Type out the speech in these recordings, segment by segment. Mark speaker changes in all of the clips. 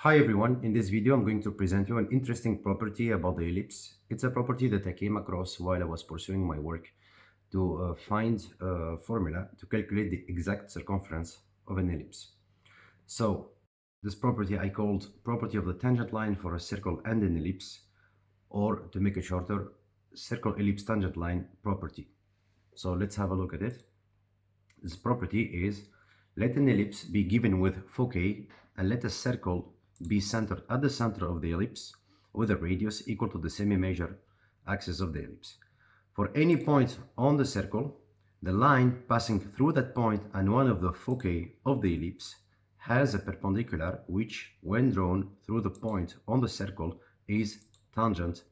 Speaker 1: Hi everyone, in this video I'm going to present you an interesting property about the ellipse. It's a property that I came across while I was pursuing my work to find a formula to calculate the exact circumference of an ellipse. So this property I called property of the tangent line for a circle and an ellipse, or to make it shorter, circle-ellipse tangent line property. So let's have a look at it. This property is, let an ellipse be given with foci and let a circle be centered at the center of the ellipse with a radius equal to the semi-major axis of the ellipse. For any point on the circle, the line passing through that point and one of the foci of the ellipse has a perpendicular which, when drawn through the point on the circle, is tangent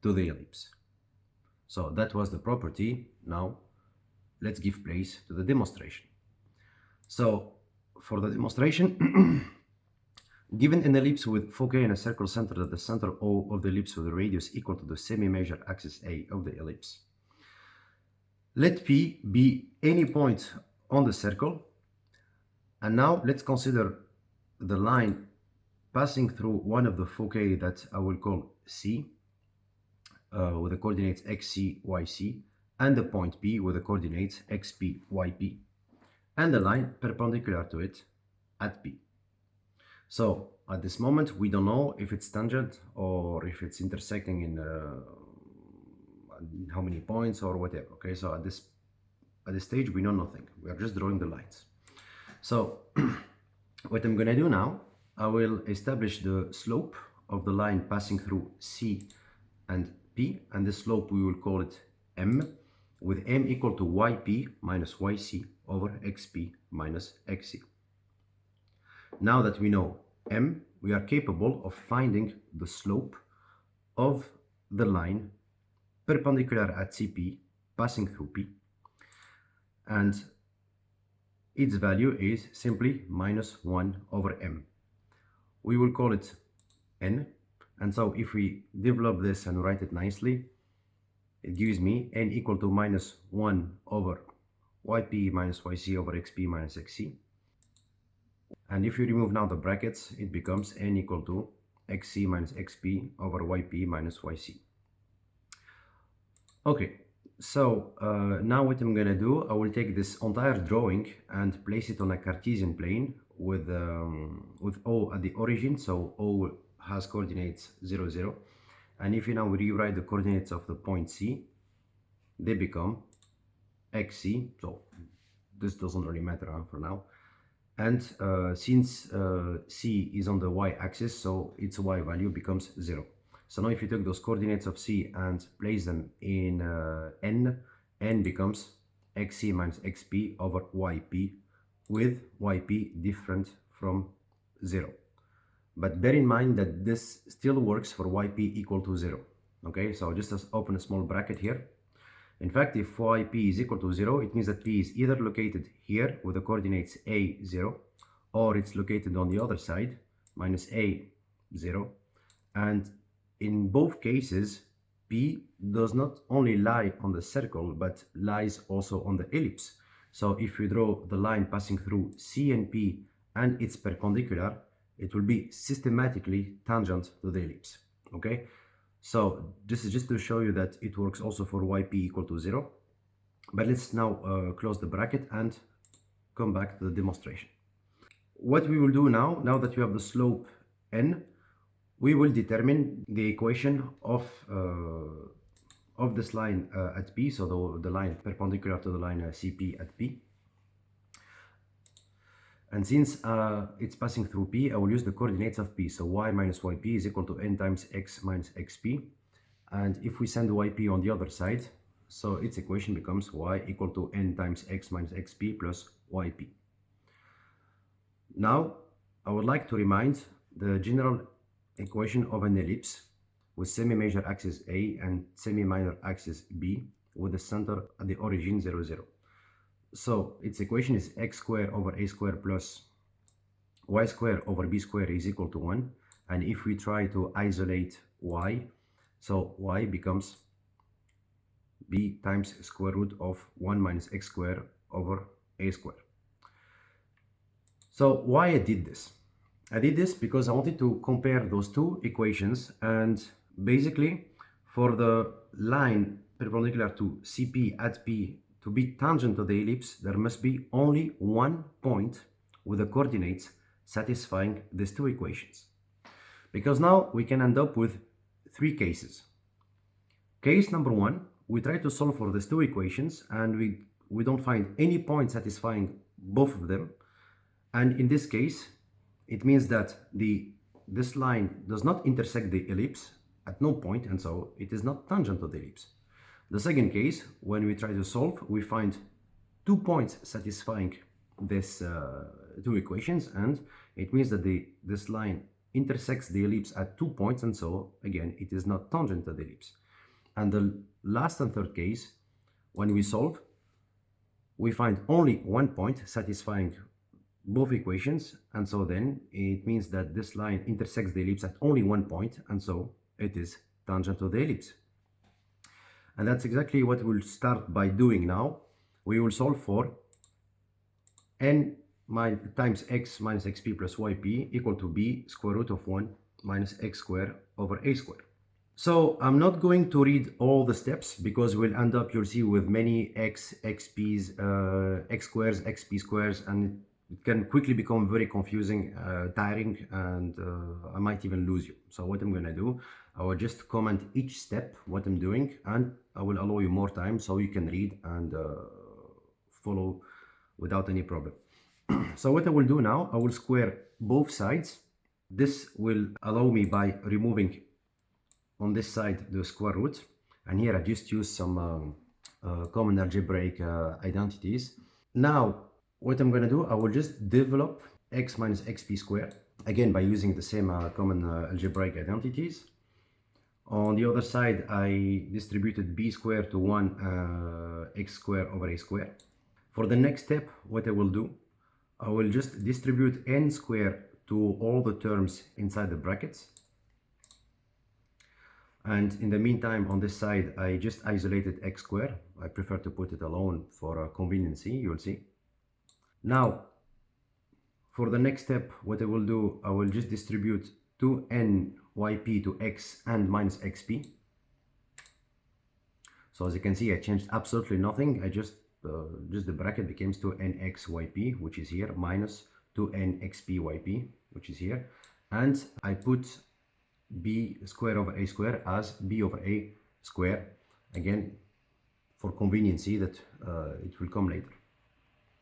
Speaker 1: to the ellipse. So that was the property. Now let's give place to the demonstration. So for the demonstration, given an ellipse with foci and a circle centered at the center O of the ellipse with a radius equal to the semi-major axis A of the ellipse, let P be any point on the circle. And now let's consider the line passing through one of the foci that I will call C with the coordinates xc, yc, and the point P with the coordinates xp, yp, and the line perpendicular to it at P. So at this moment we don't know if it's tangent or if it's intersecting in how many points or whatever. Okay, so at this stage we know nothing. We are just drawing the lines. So what I'm gonna do now, I will establish the slope of the line passing through C and P, and the slope we will call it M, with M equal to yp minus yc over xp minus xc. Now that we know M, we are capable of finding the slope of the line perpendicular at CP passing through P, and its value is simply minus 1 over M. We will call it N, and so if we develop this and write it nicely, it gives me N equal to minus 1 over yp minus yc over xp minus xc. And if you remove now the brackets, it becomes N equal to xc minus xp over yp minus yc. Okay, so now what I'm gonna do, I will take this entire drawing and place it on a Cartesian plane with O at the origin. So O has coordinates 0, 0. And if you now rewrite the coordinates of the point C, they become xc. So this doesn't really matter for now. And since C is on the y-axis, so its y value becomes 0. So now if you take those coordinates of C and place them in N becomes xc minus xp over yp, with yp different from 0. But bear in mind that this still works for yp equal to 0. Okay, so just open a small bracket here. In fact, if yp is equal to 0, it means that P is either located here with the coordinates a, 0, or it's located on the other side, minus a, 0. And in both cases, P does not only lie on the circle, but lies also on the ellipse. So if we draw the line passing through C and P and it's perpendicular, it will be systematically tangent to the ellipse. Okay, so this is just to show you that it works also for yp equal to 0. But let's now close the bracket and come back to the demonstration. What we will do now that we have the slope n, we will determine the equation of this line at P, so the line perpendicular to the line CP at P. And since it's passing through P, I will use the coordinates of P. So y minus yp is equal to n times x minus xp. And if we send yp on the other side, so its equation becomes y equal to n times x minus xp plus yp. Now, I would like to remind the general equation of an ellipse with semi-major axis A and semi-minor axis B with the center at the origin 0, 0. So its equation is x squared over a squared plus y squared over b squared is equal to 1. And if we try to isolate y, so y becomes b times square root of 1 minus x squared over a squared. So why I did this? I did this because I wanted to compare those two equations, and basically for the line perpendicular to CP at P to be tangent to the ellipse, there must be only one point with the coordinates satisfying these two equations. Because now we can end up with three cases. Case number one, we try to solve for these two equations and we don't find any point satisfying both of them. And in this case, it means that this line does not intersect the ellipse at no point, and so it is not tangent to the ellipse. The second case, when we try to solve, we find 2 points satisfying this two equations, and it means that this line intersects the ellipse at 2 points, and so again it is not tangent to the ellipse. And the last and third case, when we solve, we find only 1 point satisfying both equations, and so then it means that this line intersects the ellipse at only 1 point, and so it is tangent to the ellipse. And that's exactly what we'll start by doing now. We will solve for n times x minus xp plus yp equal to b square root of 1 minus x squared over a squared. So I'm not going to read all the steps because we'll end up, you'll see, with many xp's, x squares, xp squares, and it can quickly become very confusing, tiring, and I might even lose you. So what I'm going to do, I will just comment each step, what I'm doing, and I will allow you more time so you can read and follow without any problem. So what I will do now, I will square both sides. This will allow me by removing on this side the square root, and here I just use some common algebraic identities. Now what I'm going to do, I will just develop x minus xp squared, again by using the same common algebraic identities. On the other side, I distributed b squared to 1 x squared over a squared. For the next step, what I will do, I will just distribute n squared to all the terms inside the brackets. And in the meantime, on this side, I just isolated x squared. I prefer to put it alone for conveniency, you'll see. Now, for the next step, what I will do, I will just distribute 2nyp to x and minus xp. So as you can see, I changed absolutely nothing. I just the bracket became 2nxyp, which is here, minus 2nxpyp, which is here. And I put b squared over a squared as b over a squared, again, for conveniency that it will come later.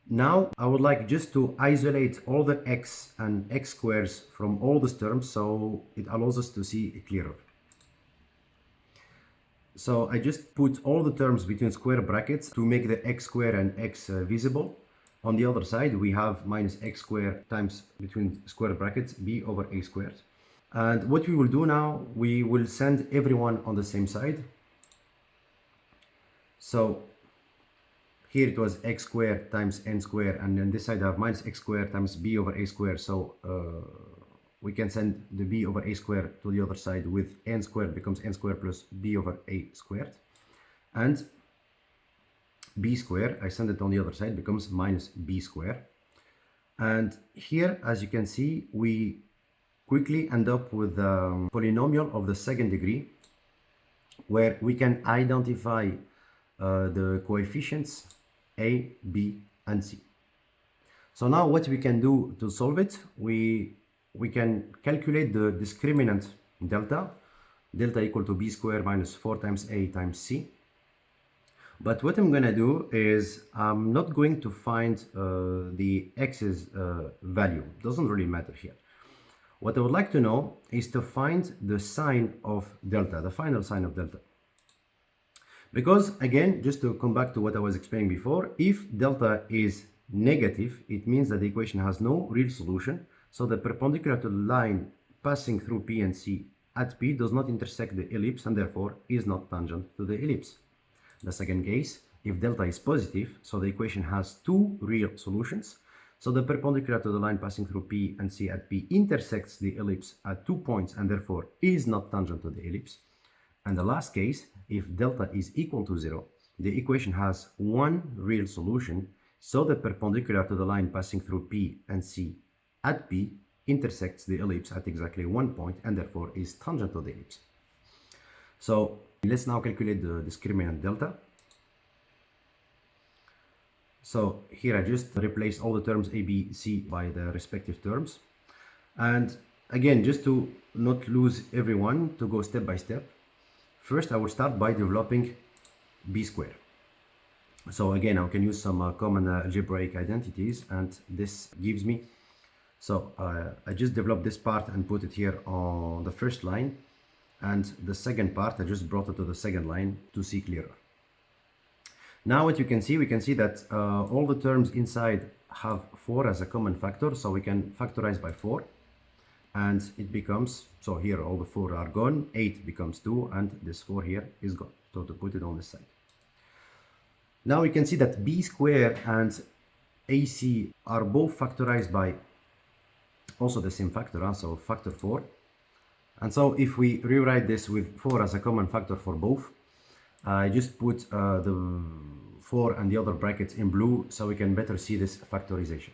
Speaker 1: Now I would like just to isolate all the x and x squares from all these terms, so it allows us to see it clearer. So I just put all the terms between square brackets to make the x squared and x visible. On the other side, we have minus x squared times between square brackets b over a squared. And what we will do now, we will send everyone on the same side. So here it was x squared times n squared, and then this side I have minus x squared times b over a squared. So we can send the b over a squared to the other side with n squared becomes n squared plus b over a squared. And b squared, I send it on the other side, becomes minus b squared. And here, as you can see, we quickly end up with a polynomial of the second degree where we can identify the coefficients a, b, and c. So now what we can do to solve it, we can calculate the discriminant delta equal to b squared minus 4 times a times c. But what I'm going to do is I'm not going to find the x's value. Doesn't really matter here. What I would like to know is to find the sign of delta, the final sign of delta. Because again, just to come back to what I was explaining before, if delta is negative, it means that the equation has no real solution. So the perpendicular to the line passing through P and C at P does not intersect the ellipse and therefore is not tangent to the ellipse. The second case, if delta is positive, so the equation has two real solutions. So the perpendicular to the line passing through P and C at P intersects the ellipse at 2 points and therefore is not tangent to the ellipse. And the last case, if delta is equal to 0, the equation has one real solution, so the perpendicular to the line passing through P and C at P intersects the ellipse at exactly one point and therefore is tangent to the ellipse. So let's now calculate the discriminant delta. So here I just replace all the terms a, b, c by the respective terms. And again, just to not lose everyone, to go step by step, first I will start by developing b squared. So again, I can use some common algebraic identities, and this gives me, so I just developed this part and put it here on the first line, and the second part I just brought it to the second line to see clearer. Now what you can see, we can see that all the terms inside have 4 as a common factor, so we can factorize by 4, and it becomes, so here all the 4 are gone, 8 becomes 2, and this 4 here is gone. So to put it on this side. Now we can see that b squared and ac are both factorized by also the same factor, so factor 4. And so if we rewrite this with 4 as a common factor for both, I just put the 4 and the other brackets in blue so we can better see this factorization.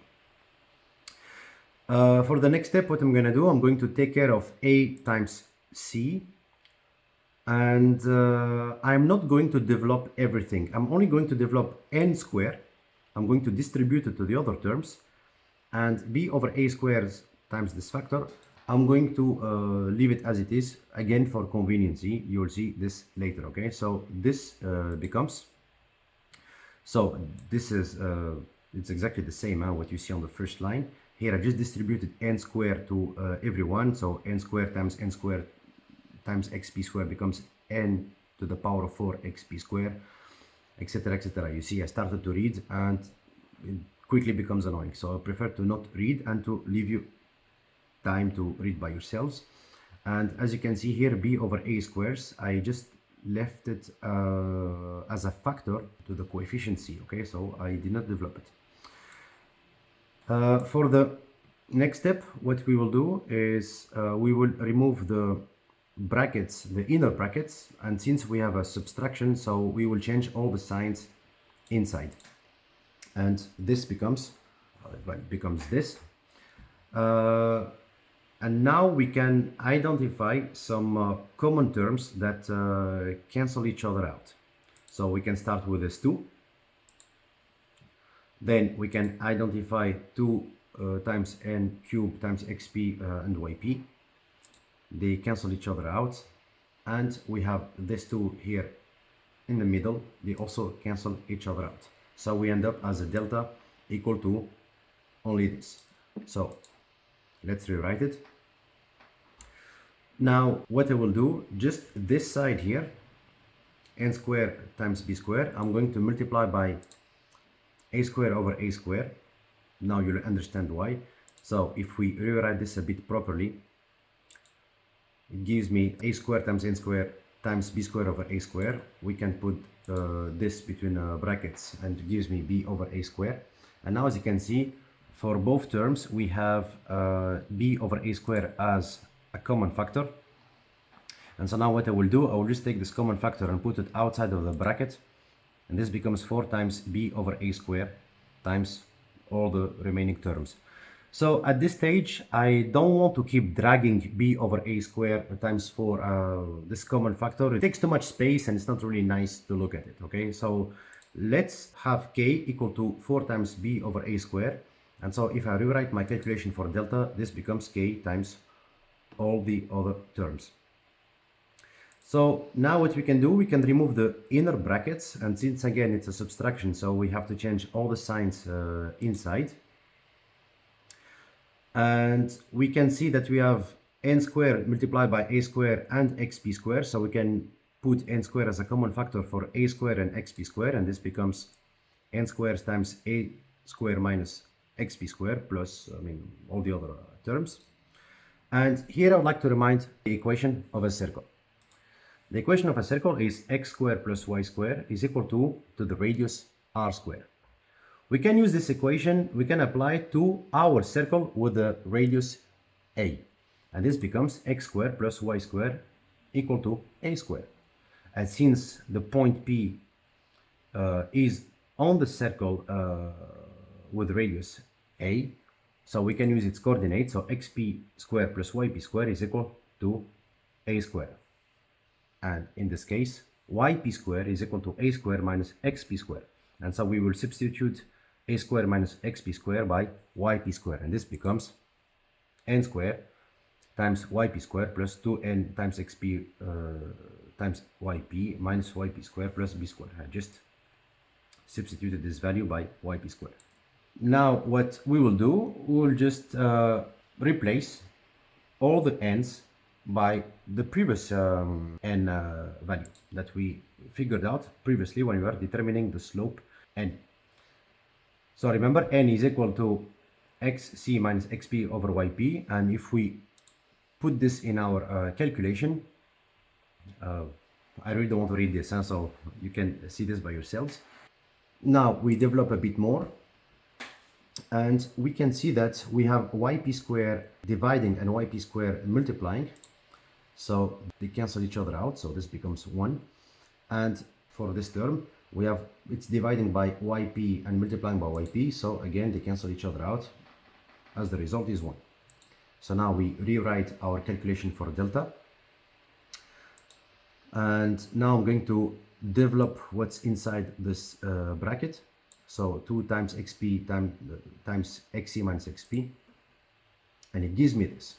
Speaker 1: For the next step, what I'm going to do, I'm going to take care of a times c, and I'm not going to develop everything. I'm only going to develop n squared. I'm going to distribute it to the other terms, and b over a squared times this factor, I'm going to leave it as it is, again for conveniency. You will see this later, okay? So this becomes, so this is, it's exactly the same, what you see on the first line. Here I just distributed n squared to everyone, so n squared times xp squared becomes n to the power of 4 xp squared, etc, etc. You see I started to read and it quickly becomes annoying, so I prefer to not read and to leave you time to read by yourselves. And as you can see here, b over a squares, I just left it as a factor to the coefficient c, okay, so I did not develop it. For the next step, what we will do is we will remove the brackets, the inner brackets, and since we have a subtraction, so we will change all the signs inside, and this becomes this. And now we can identify some common terms that cancel each other out. So we can start with this 2. Then we can identify 2 times n cubed times xp and yp. They cancel each other out. And we have this 2 here in the middle. They also cancel each other out. So we end up as a delta equal to only this. So let's rewrite it. Now what I will do, just this side here, n squared times b squared, I'm going to multiply by a squared over a squared. Now you'll understand why. So if we rewrite this a bit properly, it gives me a squared times n squared times b squared over a squared. We can put this between brackets and it gives me b over a squared. And now as you can see, for both terms we have b over a squared as a common factor. And so now what I will do, I will just take this common factor and put it outside of the bracket, and this becomes 4 times b over a squared times all the remaining terms. So at this stage I don't want to keep dragging b over a squared times 4 this common factor. It takes too much space and it's not really nice to look at it, okay? So let's have k equal to 4 times b over a squared, and so if I rewrite my calculation for delta, this becomes k times all the other terms. So now what we can do, we can remove the inner brackets, and since again it's a subtraction, so we have to change all the signs inside. And we can see that we have n squared multiplied by a squared and xp squared, so we can put n squared as a common factor for a squared and xp squared, and this becomes n squared times a squared minus xp squared plus, all the other terms. And here I would like to remind the equation of a circle. The equation of a circle is x squared plus y squared is equal to the radius r squared. We can use this equation, we can apply it to our circle with the radius a. And this becomes x squared plus y squared equal to a squared. And since the point P is on the circle with radius a, So we can use its coordinates. So xp squared plus yp squared is equal to a squared. And in this case, yp squared is equal to a squared minus xp squared. And so we will substitute a squared minus xp squared by yp squared. And this becomes n squared times yp squared plus 2n times xp times yp minus yp squared plus b squared. I just substituted this value by yp squared. Now what we will do, we will just replace all the n's by the previous n value that we figured out previously when we were determining the slope n. So remember, n is equal to xc minus xp over yp, and if we put this in our calculation, I really don't want to read this, so you can see this by yourselves. Now we develop a bit more, and we can see that we have yp square dividing and yp square multiplying, so they cancel each other out, so this becomes 1. And for this term, we have it's dividing by yp and multiplying by yp, so again they cancel each other out, as the result is 1. So now we rewrite our calculation for delta, and now I'm going to develop what's inside this bracket. So 2 times xp times xc minus xp, and it gives me this.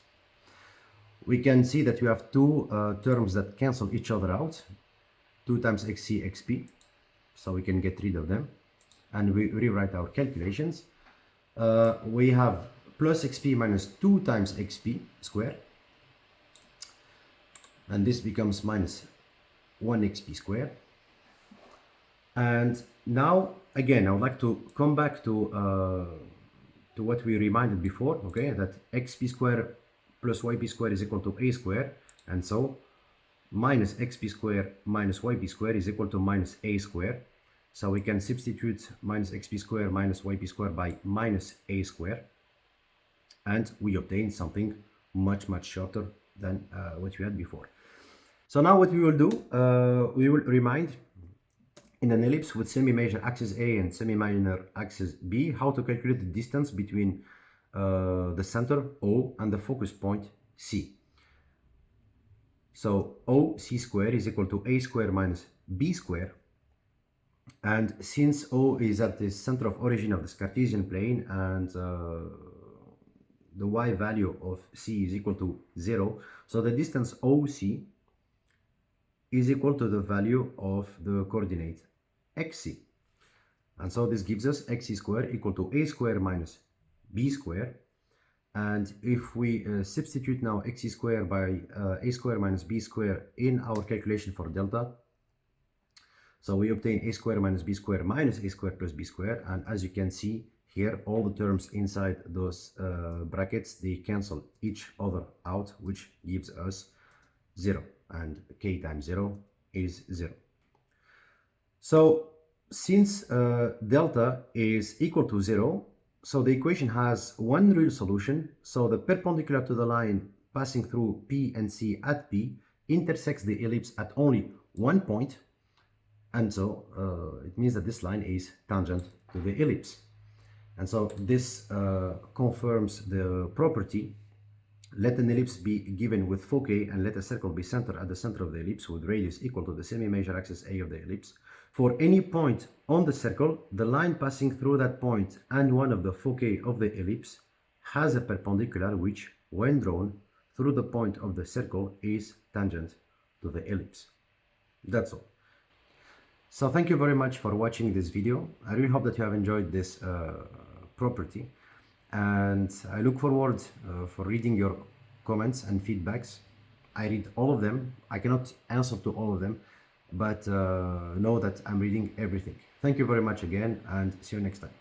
Speaker 1: We can see that we have two terms that cancel each other out, 2 times xc xp, so we can get rid of them, and we rewrite our calculations. We have plus xp minus 2 times xp squared, and this becomes minus 1 xp squared. And now again I would like to come back to what we reminded before, okay, that xp squared plus yp squared is equal to a squared, and so minus xp squared minus yp squared is equal to minus a squared. So we can substitute minus xp squared minus yp squared by minus a squared, and we obtain something much shorter than what we had before. So now what we will do, we will remind in an ellipse with semi-major axis A and semi-minor axis B how to calculate the distance between the center O and the focus point C. So OC squared is equal to A squared minus B squared, and since O is at the center of origin of this Cartesian plane, and the y value of C is equal to 0, so the distance OC is equal to the value of the coordinate xc. And so this gives us xc squared equal to a squared minus b squared. And if we substitute now xc squared by a squared minus b squared in our calculation for delta, so we obtain a squared minus b squared minus a squared plus b squared. And as you can see here, all the terms inside those brackets, they cancel each other out, which gives us 0, and k times 0 is 0. So since delta is equal to 0, so the equation has one real solution. So the perpendicular to the line passing through P and C at P intersects the ellipse at only one point, and so it means that this line is tangent to the ellipse. And so this confirms the property: let an ellipse be given with foci and let a circle be centered at the center of the ellipse with radius equal to the semi-major axis A of the ellipse. For any point on the circle, the line passing through that point and one of the foci of the ellipse has a perpendicular which, when drawn through the point of the circle, is tangent to the ellipse. That's all. So thank you very much for watching this video. I really hope that you have enjoyed this property, and I look forward for reading your comments and feedbacks. I read all of them. I cannot answer to all of them, but know that I'm reading everything. Thank you very much again, and see you next time.